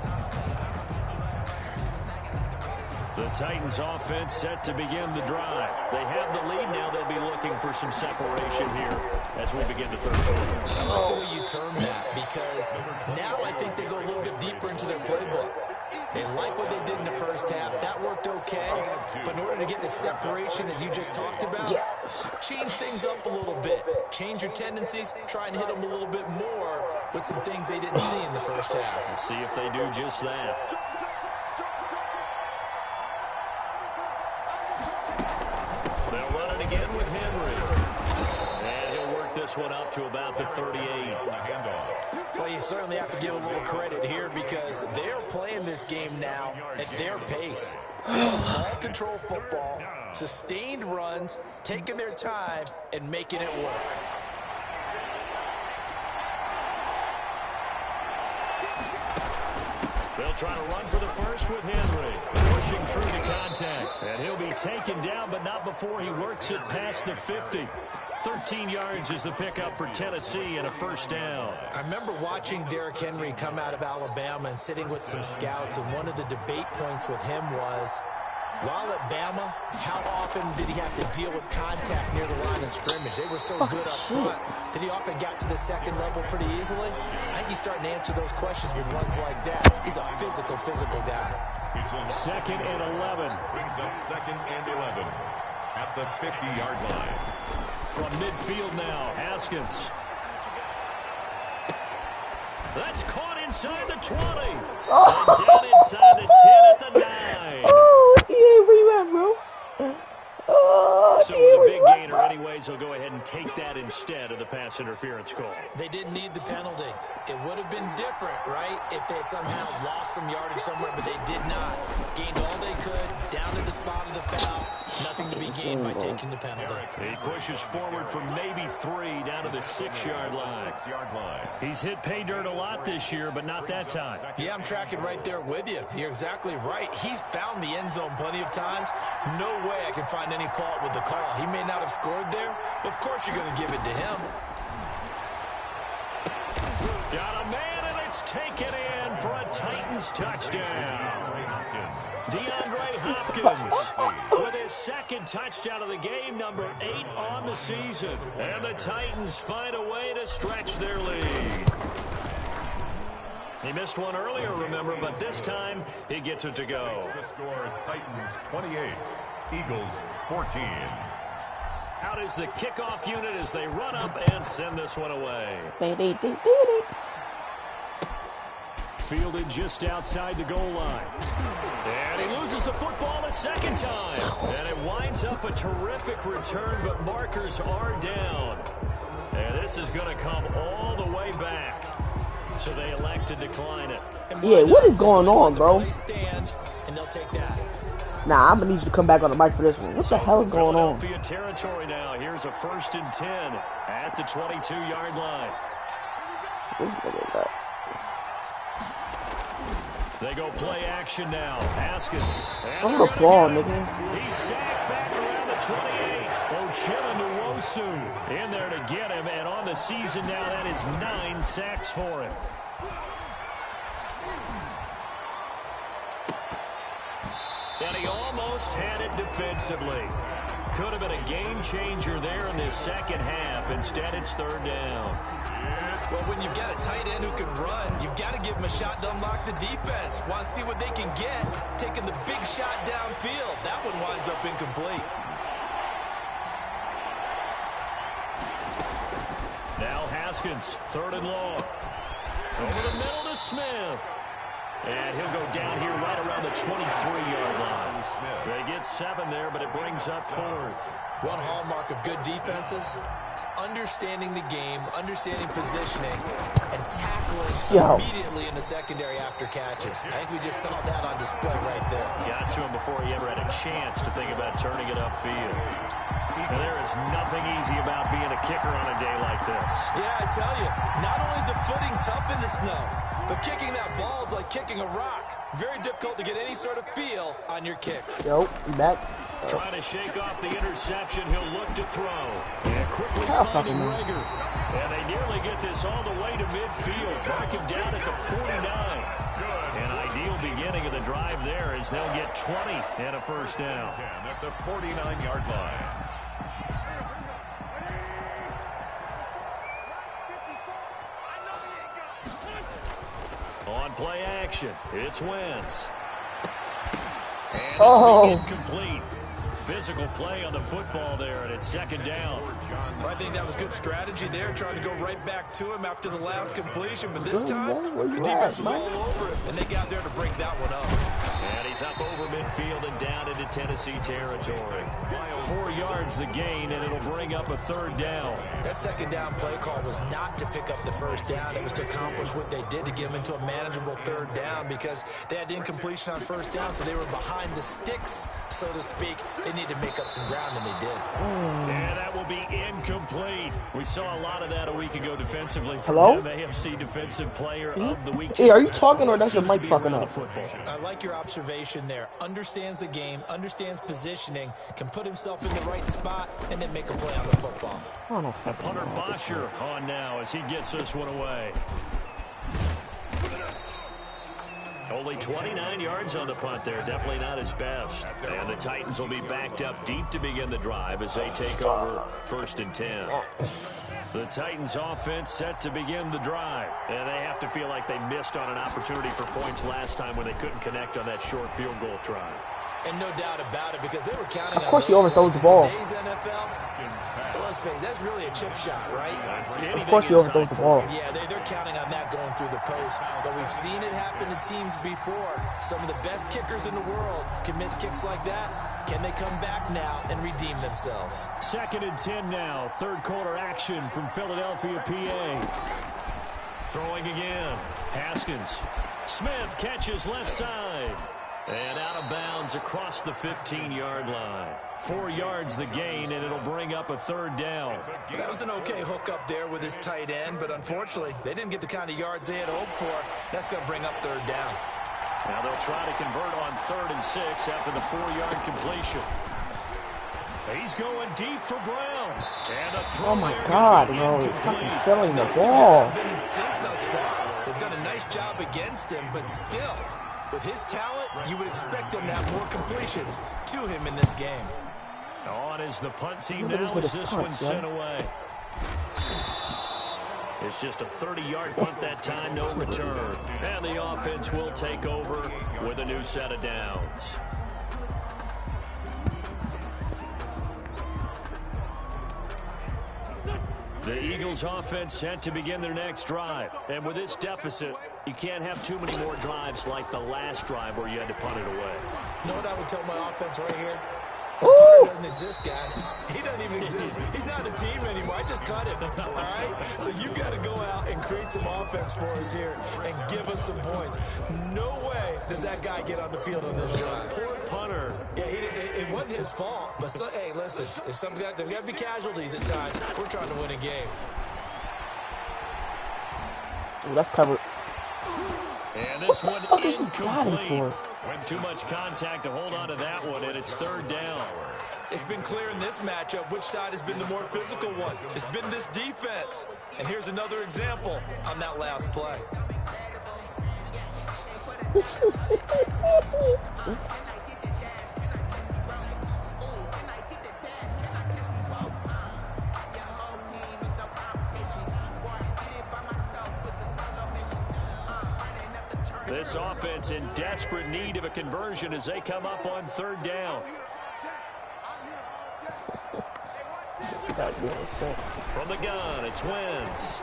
Speaker 1: The Titans offense set to begin the drive. They have the lead now. They'll be looking for some separation here as we begin the third quarter.
Speaker 3: I like the way you term that because now I think they go a little bit deeper into their playbook. They like what they did in the first half. That worked okay. But in order to get the separation that you just talked about, change things up a little bit. Change your tendencies. Try and hit them a little bit more with some things they didn't see in the first half.
Speaker 1: We'll see if they do just that. They'll run it again with Henry. And he'll work this one up to about the 38.
Speaker 3: Well, you certainly have to give a little credit here because they're playing this game now at their pace. This is ball control football, sustained runs, taking their time, and making it work.
Speaker 1: They'll try to run for the first with Henry. Pushing through the contact. And he'll be taken down, but not before he works it past the 50. 13 yards is the pickup for Tennessee and a 1st down.
Speaker 3: I remember watching Derrick Henry come out of Alabama and sitting with some scouts, and one of the debate points with him was, while at Bama, how often did he have to deal with contact near the line of scrimmage? They were so good up front that he often got to the second level pretty easily. I think he's starting to answer those questions with ones like that. He's a physical guy.
Speaker 1: 2nd and 11.
Speaker 4: Brings up 2nd and 11 at the 50-yard line.
Speaker 1: From midfield now, Haskins. That's caught inside the 20. And down inside the 10 at the 9.
Speaker 2: Oh, he ain't where you at, bro. Oh,
Speaker 1: So with a big gainer anyways, he'll go ahead and take that instead of the pass interference call.
Speaker 3: They didn't need the penalty. It would have been different, right, if they had somehow lost some yardage somewhere, but they did not. Gained all they could, down to the spot of the foul. Nothing to be gained by taking the penalty.
Speaker 1: He pushes forward for maybe 3 down to the 6-yard line.
Speaker 4: 6-yard line.
Speaker 1: He's hit pay dirt a lot this year, but not that time.
Speaker 3: Yeah, I'm tracking right there with you. You're exactly right. He's found the end zone plenty of times. No way I can find any fault with the call. He may not have scored there, but of course you're going to give it to him.
Speaker 1: Got a man, and it's taken in for a Titans touchdown. DeAndre Hopkins with his 2nd touchdown of the game, number 8 on the season. And the Titans find a way to stretch their lead. He missed one earlier, remember, but this time he gets it to go.
Speaker 4: The score, Titans 28, Eagles 14.
Speaker 1: Out is the kickoff unit as they run up and send this one away. Fielded just outside the goal line. And he loses the football a 2nd time. And it winds up a terrific return, but markers are down. And this is going to come all the way back. So they elect to decline it.
Speaker 2: Yeah, what is going on, bro?
Speaker 3: Stand, and they'll take that.
Speaker 2: Nah, I'm gonna need you to come back on the mic for this one. What the hell is going on?
Speaker 1: Philadelphia territory now. Here's a 1st and 10 at the 22-yard line.
Speaker 2: This nigga got.
Speaker 1: They go play action now. Haskins.
Speaker 2: I'm the ball, nigga.
Speaker 1: He's sacked back around the 28. Ochilla Nwosu in there to get him, and on the season now, that is 9 sacks for him. And he almost had it defensively. Could have been a game changer there in this second half. Instead, it's 3rd down.
Speaker 3: Well, when you've got a tight end who can run, you've got to give him a shot to unlock the defense. Want to see what they can get. Taking the big shot downfield. That one winds up incomplete.
Speaker 1: Now Haskins, 3rd and long. Over the middle to Smith. And he'll go down here right around the 23-yard line. They get 7 there, but it brings up 4th.
Speaker 3: One hallmark of good defenses is understanding the game, understanding positioning, and tackling immediately in the secondary after catches. I think we just saw that on display right there.
Speaker 1: Got to him before he ever had a chance to think about turning it upfield. And there is nothing easy about being a kicker on a day like this.
Speaker 3: Yeah, I tell you, not only is the footing tough in the snow, but kicking that ball is like kicking a rock. Very difficult to get any sort of feel on your kicks.
Speaker 2: Yo, you back?
Speaker 1: Trying to shake off the interception. He'll look to throw. And quickly finding Reagor. And they nearly get this all the way to midfield. Mark him down at the 49. An ideal beginning of the drive there as they'll get 20 and a 1st down.
Speaker 4: At the 49-yard line.
Speaker 1: On play action, it's Wentz. And it's incomplete. Physical play on the football there, and it's 2nd down.
Speaker 3: I think that was good strategy there, trying to go right back to him after the last completion. But this time, the defense was all over it, and they got there to break that one up.
Speaker 1: And he's up over midfield and down into Tennessee territory. 4 yards the gain, and it'll bring up a 3rd down.
Speaker 3: That 2nd down play call was not to pick up the 1st down. It was to accomplish what they did to get them into a manageable 3rd down because they had incompletion on 1st down, so they were behind the sticks, so to speak. They needed to make up some ground, and they did.
Speaker 1: And that will be incomplete. We saw a lot of that a week ago defensively.
Speaker 2: Hello?
Speaker 1: AFC Defensive Player of the Week.
Speaker 2: Hey, are you talking or that's your mic fucking up?
Speaker 3: I like your observation there. Understands the game, understands positioning, can put himself in the right spot, and then make a play on the football.
Speaker 1: Punter Bosher on now as he gets this one away. Only 29 yards on the punt there. Definitely not his best. And the Titans will be backed up deep to begin the drive as they take over 1st and 10. The Titans offense set to begin the drive. And they have to feel like they missed on an opportunity for points last time when they couldn't connect on that short field goal try.
Speaker 3: And no doubt about it, because they were counting on
Speaker 2: Of course he
Speaker 3: those
Speaker 2: overthrows the
Speaker 3: points.
Speaker 2: ball.
Speaker 3: In today's NFL, let's face it, that's really a chip shot, right?
Speaker 2: Of course he overthrows the ball.
Speaker 3: Yeah, they're counting on that going through the post. But we've seen it happen to teams before. Some of the best kickers in the world can miss kicks like that. Can they come back now and redeem themselves?
Speaker 1: 2nd and 10 now. 3rd quarter action from Philadelphia, PA. Throwing again. Haskins. Smith catches left side. And out of bounds across the 15-yard line. 4 yards the gain, and it'll bring up a 3rd down.
Speaker 3: That was an okay hook up there with his tight end, but unfortunately, they didn't get the kind of yards they had hoped for. That's going to bring up 3rd down.
Speaker 1: Now they'll try to convert on 3rd and 6 after the 4-yard completion. He's going deep for Brown. And a throw.
Speaker 2: Oh my God, bro. He's fucking selling the ball.
Speaker 3: Been in sync thus far. They've done a nice job against him, but still, with his talent, you would expect them to have more completions to him in this game.
Speaker 1: On is the punt team now as this one sent away. It's just a 30-yard punt that time, no return. And the offense will take over with a new set of downs. The Eagles offense set to begin their next drive. And with this deficit, you can't have too many more drives like the last drive where you had to punt it away.
Speaker 3: You know what I would tell my offense right here? The punter doesn't exist, guys. He doesn't even exist. He's not a team anymore. I just cut him, all right? So you got to go out and create some offense for us here and give us some points. No way does that guy get on the field on this drive.
Speaker 1: Poor punter.
Speaker 3: Yeah, it wasn't his fault. But, hey, listen, there's got to be casualties at times. We're trying to win a game.
Speaker 2: Ooh, that's covered.
Speaker 1: And this one
Speaker 2: What the fuck is he diving
Speaker 1: incomplete.
Speaker 2: for?
Speaker 1: When too much contact to hold on to that one, and it's third down.
Speaker 3: It's been clear in this matchup which side has been the more physical one. It's been this defense. And here's another example on that last play.
Speaker 1: This offense in desperate need of a conversion as they come up on third down. From the gun, it's Wentz.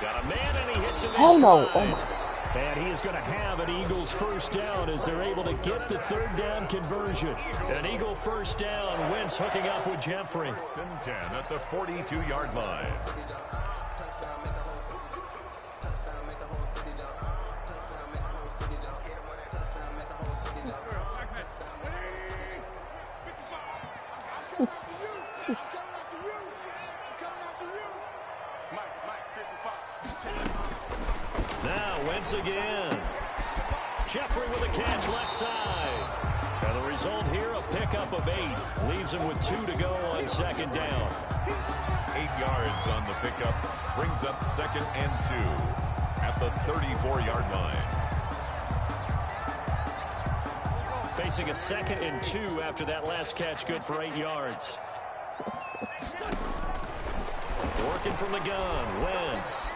Speaker 1: Got a man and he hits him.
Speaker 2: Oh no! Oh my!
Speaker 1: And he is going to have an Eagles first down as they're able to get the third down conversion. An Eagle first down. Wentz hooking up with Jeffrey.
Speaker 4: First and 10 at the 42-yard line.
Speaker 1: Now Wentz again. Jeffrey with a catch left side. And the result here, a pickup of 8. Leaves him with 2 to go on second down.
Speaker 4: 8 yards on the pickup. Brings up second and 2 at the 34-yard line.
Speaker 1: Facing a second and 2 after that last catch, good for 8 yards. Working from the gun, Wentz.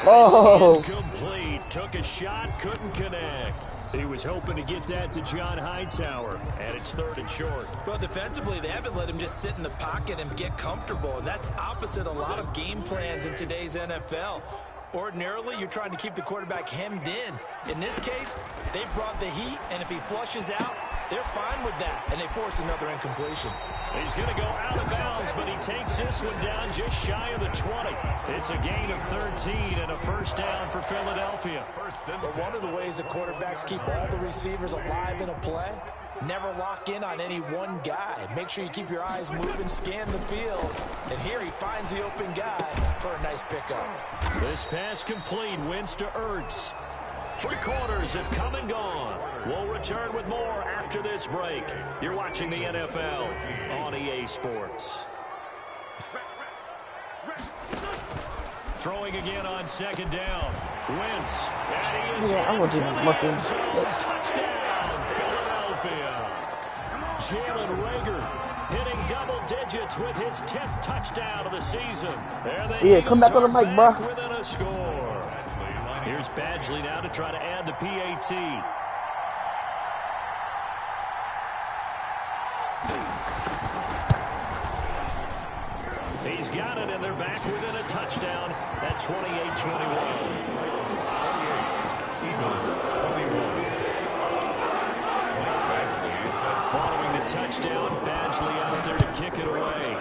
Speaker 2: Oh!
Speaker 1: Incomplete. Took a shot, couldn't connect. He was hoping to get that to John Hightower, and it's third and short.
Speaker 3: Well, defensively, they haven't let him just sit in the pocket and get comfortable, and that's opposite a lot of game plans in today's NFL. Ordinarily, you're trying to keep the quarterback hemmed in. In this case, they brought the heat, and if he flushes out, they're fine with that, and they force another incompletion.
Speaker 1: He's going to go out of bounds, but he takes this one down just shy of the 20. It's a gain of 13 and a first down for Philadelphia.
Speaker 3: But one of the ways the quarterbacks keep all the receivers alive in a play, never lock in on any one guy. Make sure you keep your eyes moving, scan the field. And here he finds the open guy for a nice pickup.
Speaker 1: This pass complete, Wentz to Ertz. 3 quarters have come and gone. We'll return with more after this break. You're watching the NFL on EA Sports. Throwing again on second down. Wentz. And he is
Speaker 2: Yeah, I wasn't even looking.
Speaker 1: Touchdown, Philadelphia. Jalen Reagor hitting double digits with his 10th touchdown of the season.
Speaker 2: Yeah, come back on the mic, bro.
Speaker 1: Within a score. Here's Badgley now to try to add the PAT. He's got it, and they're back within a touchdown at 28-21. Following the touchdown, Badgley out there to kick it away.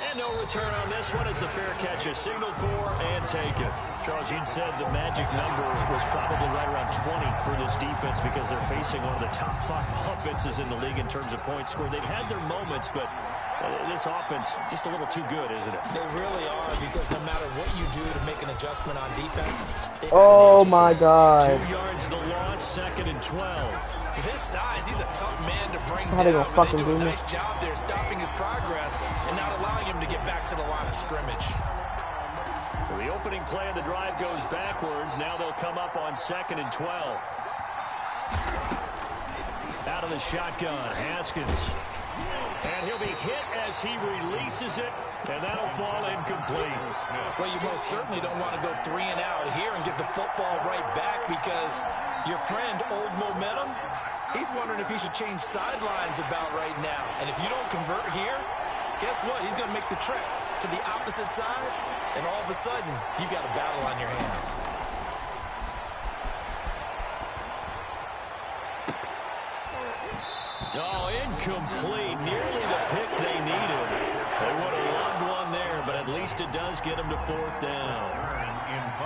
Speaker 1: And no return on this one. It's a fair catch, a signal for and taken. Charles, you'd said the magic number was probably right around 20 for this defense because they're facing one of the top 5 offenses in the league in terms of points scored. They've had their moments, but this offense just a little too good, isn't it?
Speaker 3: They really are, because no matter what you do to make an adjustment on defense.
Speaker 2: Oh my God.
Speaker 1: 2 yards the loss, second and 12.
Speaker 3: With his size, he's a tough man to bring
Speaker 2: How they
Speaker 3: down.
Speaker 2: gonna
Speaker 3: But
Speaker 2: fucking
Speaker 3: they do a
Speaker 2: do me?
Speaker 3: nice job there stopping his progress and not allowing him to get back to the line of scrimmage.
Speaker 1: So the opening play of the drive goes backwards. Now they'll come up on second and 12. Out of the shotgun, Haskins. And he'll be hit as he releases it, and that'll fall incomplete.
Speaker 3: Well, you most certainly don't want to go 3 and out here and get the football right back, because your friend, Old Momentum, he's wondering if he should change sidelines about right now. And if you don't convert here, guess what? He's going to make the trek to the opposite side, and all of a sudden, you've got a battle on your hands.
Speaker 1: Oh, incomplete. Nearly the pick they needed. They would have loved one there, but at least it does get them to 4th down.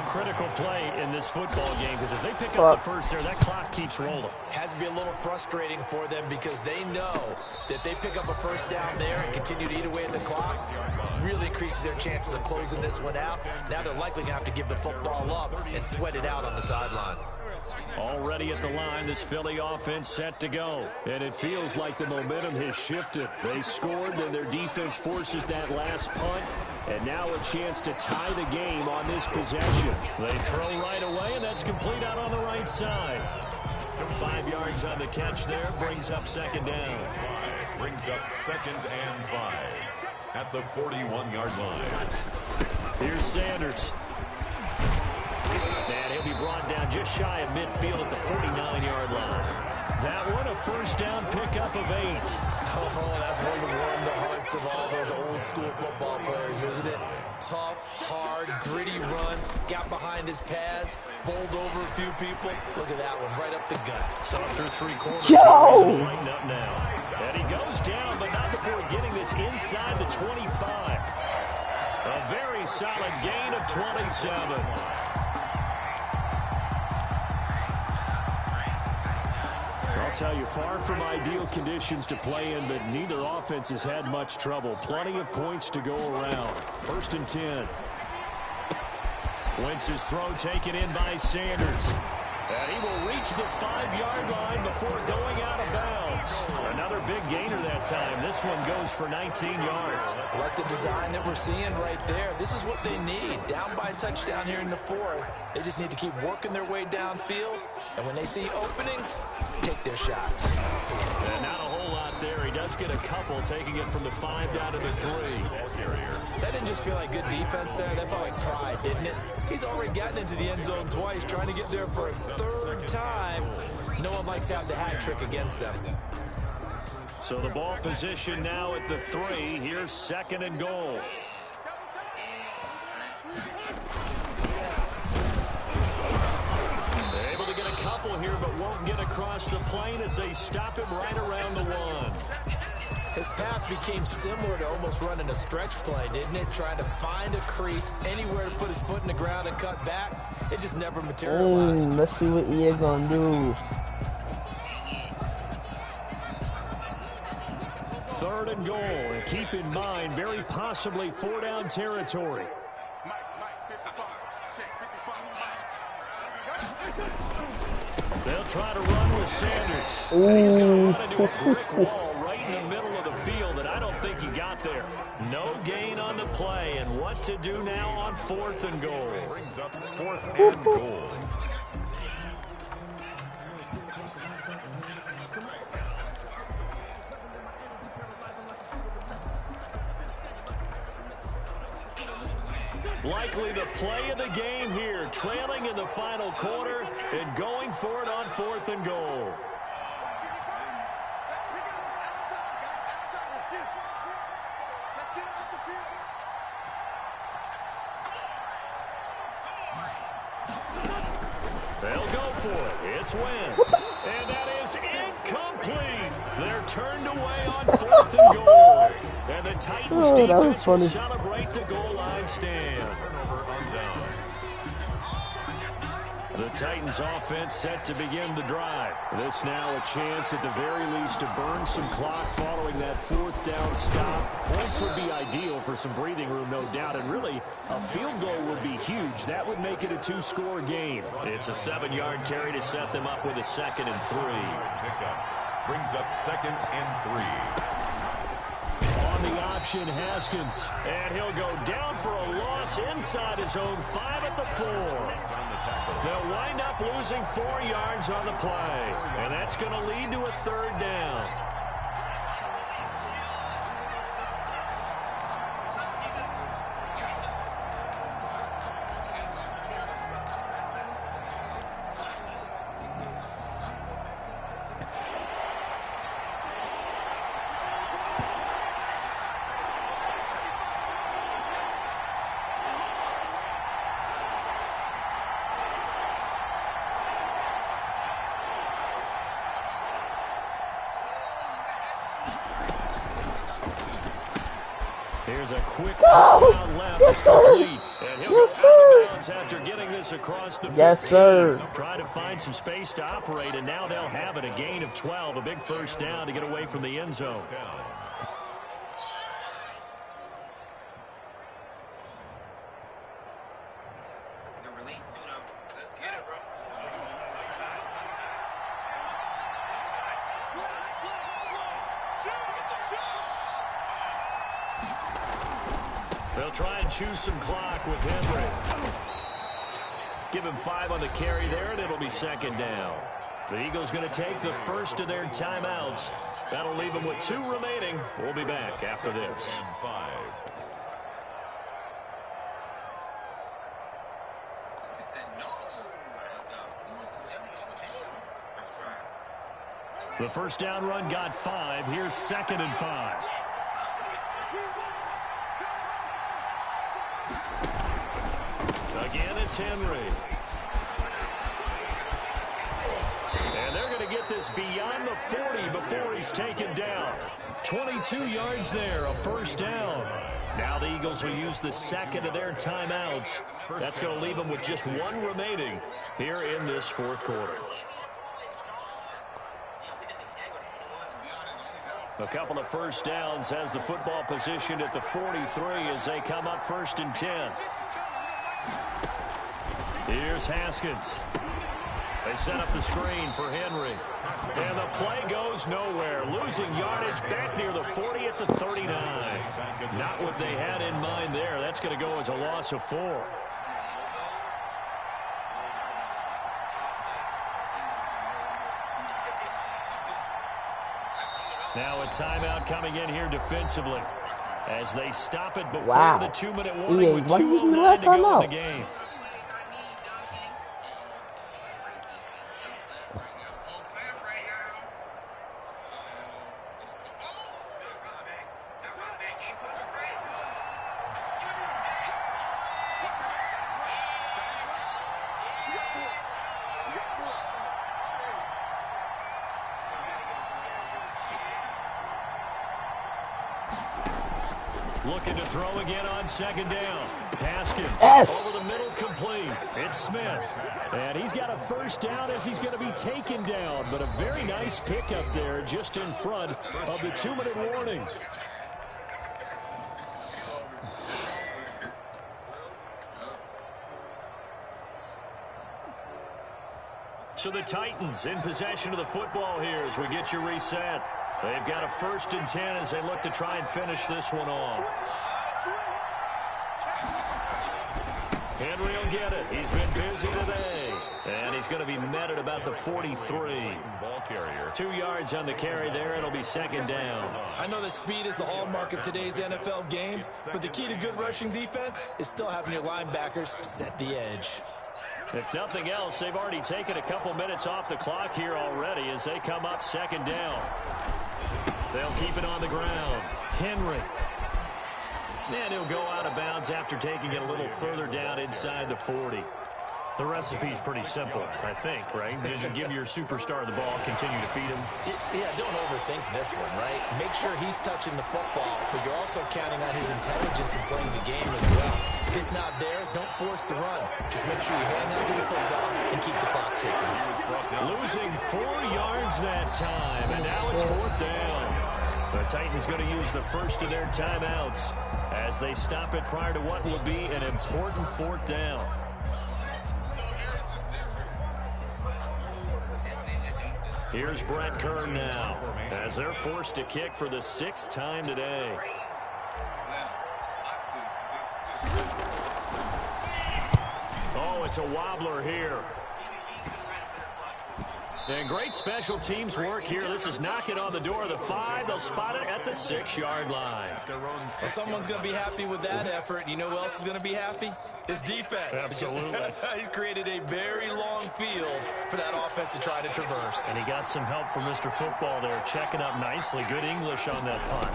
Speaker 1: Critical play in this football game, because if they pick up the first there, that clock keeps rolling.
Speaker 3: Has to be a little frustrating for them because they know that they pick up a first down there and continue to eat away at the clock, really increases their chances of closing this one out. Now they're likely going to have to give the football up and sweat it out on the sideline.
Speaker 1: Already at the line, this Philly offense set to go. And it feels like the momentum has shifted. They scored, then their defense forces that last punt. And now a chance to tie the game on this possession. They throw right away, and that's complete out on the right side. 5 yards on the catch there, brings up 2nd down.
Speaker 4: Brings up 2nd and 5 at the 41-yard line.
Speaker 1: Here's Sanders. And he'll be brought down just shy of midfield at the 49-yard line. That one a first down pickup of 8.
Speaker 3: Oh, that's one to warm the hearts of all those old school football players, isn't it? Tough, hard, gritty run, got behind his pads, bowled over a few people. Look at that one, right up the gut.
Speaker 1: So through 3 quarters, he's lighting up now. And he goes down, but not before getting this inside the 25. A very solid gain of 27. I'll tell you, far from ideal conditions to play in, but neither offense has had much trouble. Plenty of points to go around. 1st and 10. Wentz's throw taken in by Sanders. And he will reach the 5-yard line before going out of bounds. Another big gainer that time. This one goes for 19 yards.
Speaker 3: Like the design that we're seeing right there. This is what they need. Down by a touchdown here in the 4th. They just need to keep working their way downfield. And when they see openings, take their shots.
Speaker 1: And not a whole lot there. He does get a couple, taking it from the 5 down to the 3.
Speaker 3: That didn't just feel like good defense there. That felt like pride, didn't it? He's already gotten into the end zone twice, trying to get there for a 3rd time. No one likes to have the hat trick against them.
Speaker 1: So the ball position now at the 3. Here's 2nd and goal. Able to get a couple here, but won't get across the plane as they stop him right around the 1.
Speaker 3: His path became similar to almost running a stretch play, didn't it? Trying to find a crease, anywhere to put his foot in the ground and cut back. It just never materialized.
Speaker 2: Let's see what EA gonna do.
Speaker 1: 3rd and goal, and keep in mind, very possibly 4-down territory. They'll try to run with Sanders. And he's going to run into a brick wall right in the middle of the field, and I don't think he got there. No gain on the play, and what to do now on 4th and goal.
Speaker 4: Brings up 4th and goal.
Speaker 1: Likely the play of the game here, trailing in the final quarter and going for it on 4th and goal. They'll go for it. It's Wentz. And that is incomplete. They're turned away on 4th and goal. And the Titans defense will celebrate the goal line stand. The Titans offense set to begin the drive. This now a chance at the very least to burn some clock following that 4th down stop. Points would be ideal for some breathing room, no doubt, and really a field goal would be huge. That would make it a 2-score game. It's a 7-yard carry to set them up with a 2nd and 3.
Speaker 4: Pickup brings up 2nd and 3.
Speaker 1: On the option, Haskins. And he'll go down for a loss inside his own 5 at the 4. They'll wind up losing 4 yards on the play. And that's going to lead to a 3rd down. Here's a quick
Speaker 2: No!
Speaker 1: round left.
Speaker 2: Yes, sir!
Speaker 1: And he'll
Speaker 2: Yes,
Speaker 1: go out
Speaker 2: sir!
Speaker 1: of bounds after getting this across the 15.
Speaker 2: Yes, sir.
Speaker 1: Try to find some space to operate, and now they'll have it. A gain of 12, a big first down to get away from the end zone. They'll try and choose some clock with Henry. Give him 5 on the carry there, and it'll be second down. The Eagles going to take the first of their timeouts. That'll leave them with 2 remaining. We'll be back after this. The first down run got 5. Here's 2nd and 5. Again, it's Henry. And they're going to get this beyond the 40 before he's taken down. 22 yards there, a first down. Now the Eagles will use the second of their timeouts. That's going to leave them with just 1 remaining here in this fourth quarter. A couple of first downs has the football positioned at the 43 as they come up 1st and 10. Here's Haskins. They set up the screen for Henry. And the play goes nowhere. Losing yardage back near the 40 at the 39. Not what they had in mind there. That's going to go as a loss of 4. Now a timeout coming in here defensively as they stop it before the 2-minute warning with 2:09 to go in the game. Looking to throw again on 2nd down. Haskins over the middle, complete. It's Smith. And he's got a first down as he's going to be taken down. But a very nice pickup there just in front of the 2-minute warning. So the Titans in possession of the football here as we get you reset. They've got a 1st and 10 as they look to try and finish this one off. Henry will get it. He's been busy today. And he's going to be met at about the 43. Ball carrier. 2 yards on the carry there. It'll be 2nd down.
Speaker 3: I know that speed is the hallmark of today's NFL game, but the key to good rushing defense is still having your linebackers set the edge.
Speaker 1: If nothing else, they've already taken a couple minutes off the clock here already as they come up 2nd down. They'll keep it on the ground. Henry. And he'll go out of bounds after taking it a little further down inside the 40. The recipe's pretty simple, I think, right? Just give your superstar the ball, continue to feed him.
Speaker 3: Yeah, don't overthink this one, right? Make sure he's touching the football, but you're also counting on his intelligence in playing the game as well. If it's not there, don't force the run. Just make sure you hang on to the football and keep the clock ticking.
Speaker 1: Losing 4 yards that time, and now it's 4th down. The Titans going to use the first of their timeouts as they stop it prior to what will be an important 4th down. Here's Brett Kern now as they're forced to kick for the 6th time today. Oh, it's a wobbler here. And great special teams work here. This is knocking on the door of the 5. They'll spot it at the 6-yard line.
Speaker 3: Well, someone's going to be happy with that effort. You know who else is going to be happy? His defense.
Speaker 1: Absolutely.
Speaker 3: He's created a very long field for that offense to try to traverse.
Speaker 1: And he got some help from Mr. Football there, checking up nicely. Good English on that punt.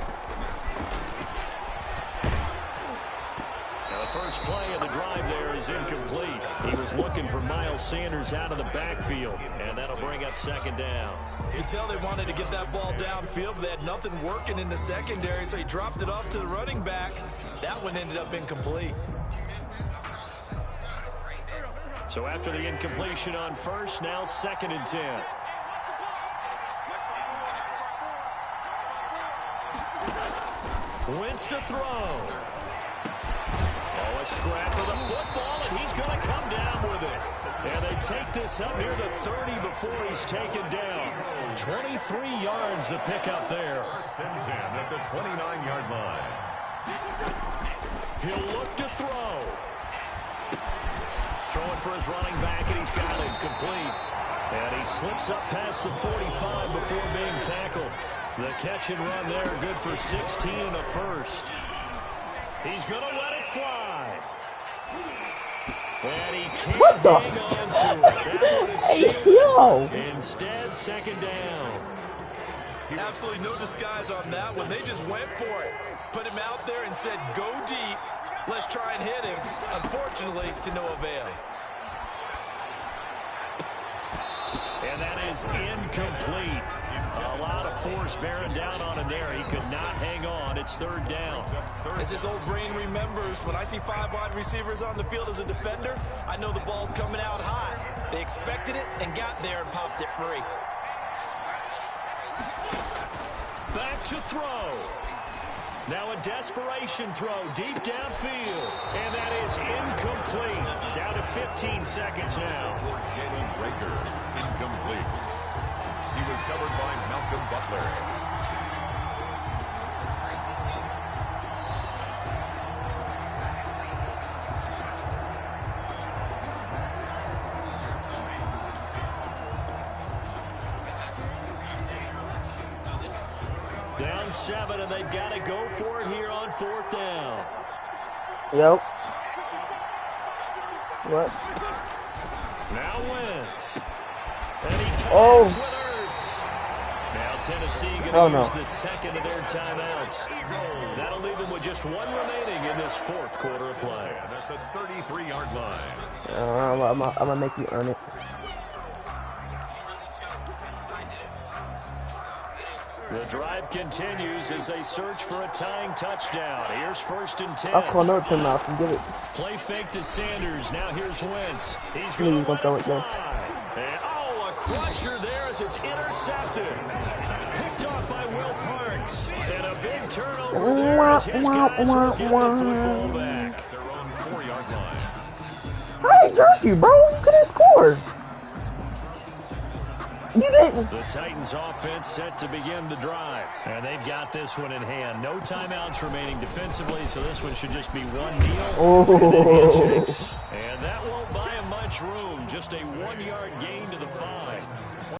Speaker 1: Now The first play of the drive there is incomplete. He was looking for Miles Sanders out of the backfield, and that'll bring up second down.
Speaker 3: You could tell they wanted to get that ball downfield, but they had nothing working in the secondary, so he dropped it off to the running back. That one ended up incomplete.
Speaker 1: So after the incompletion on first, now 2nd and 10. Wentz to throw. Oh, a scrap for the football, and he's going to come down with it. And they take this up near the 30 before he's taken down. 23 yards to pick up there.
Speaker 4: 1st and 10 at the 29-yard line.
Speaker 1: He'll look to throw. Throwing for his running back, and he's got it complete. And he slips up past the 45 before being tackled. The catch and run there, good for 16 and a first. He's going to let it fly. And he can't
Speaker 2: what the?
Speaker 1: hang on to it. That one is
Speaker 2: Hey, yo.
Speaker 1: Instead, 2nd down.
Speaker 3: Absolutely no disguise on that one. They just went for it. Put him out there and said, go deep. Let's try and hit him. Unfortunately, to no avail.
Speaker 1: And that is incomplete. A lot of force bearing down on him there. He could not hang on. It's 3rd down.
Speaker 3: As his old brain remembers, when I see 5 wide receivers on the field as a defender, I know the ball's coming out hot. They expected it and got there and popped it free.
Speaker 1: Back to throw. Now a desperation throw deep downfield. And that is incomplete. Down to 15 seconds now.
Speaker 4: Jenny Rager, incomplete. He was covered by Malcolm Butler.
Speaker 1: Down 7, and they've got to go for it here on 4th down.
Speaker 2: Yep. What?
Speaker 1: Now Wentz. And he
Speaker 2: Oh.
Speaker 1: connects with Ertz. Now Tennessee going to use the second of their timeouts. That'll leave them with just one remaining in this 4th quarter of play.
Speaker 4: At the 33-yard line.
Speaker 2: I'm gonna make you earn it.
Speaker 1: The drive continues as they search for a tying touchdown. Here's 1st and 10.
Speaker 2: I'll call another timeout and get it.
Speaker 1: Play fake to Sanders. Now here's Wentz. He's
Speaker 2: He's
Speaker 1: going to
Speaker 2: throw it
Speaker 1: fly.
Speaker 2: there.
Speaker 1: And, oh, a crusher there as it's intercepted. Picked off by Will Parks. And a big turnover there as his guys will get the football back.
Speaker 4: At their own 4-yard line.
Speaker 2: I ain't jerk you, bro. You could have scored. You didn't.
Speaker 1: The Titans offense set to begin the drive. And they've got this one in hand. No timeouts remaining defensively, so this one should just be one kneel.
Speaker 2: Oh.
Speaker 1: And that won't buy him much room. Just a 1-yard gain to the 5.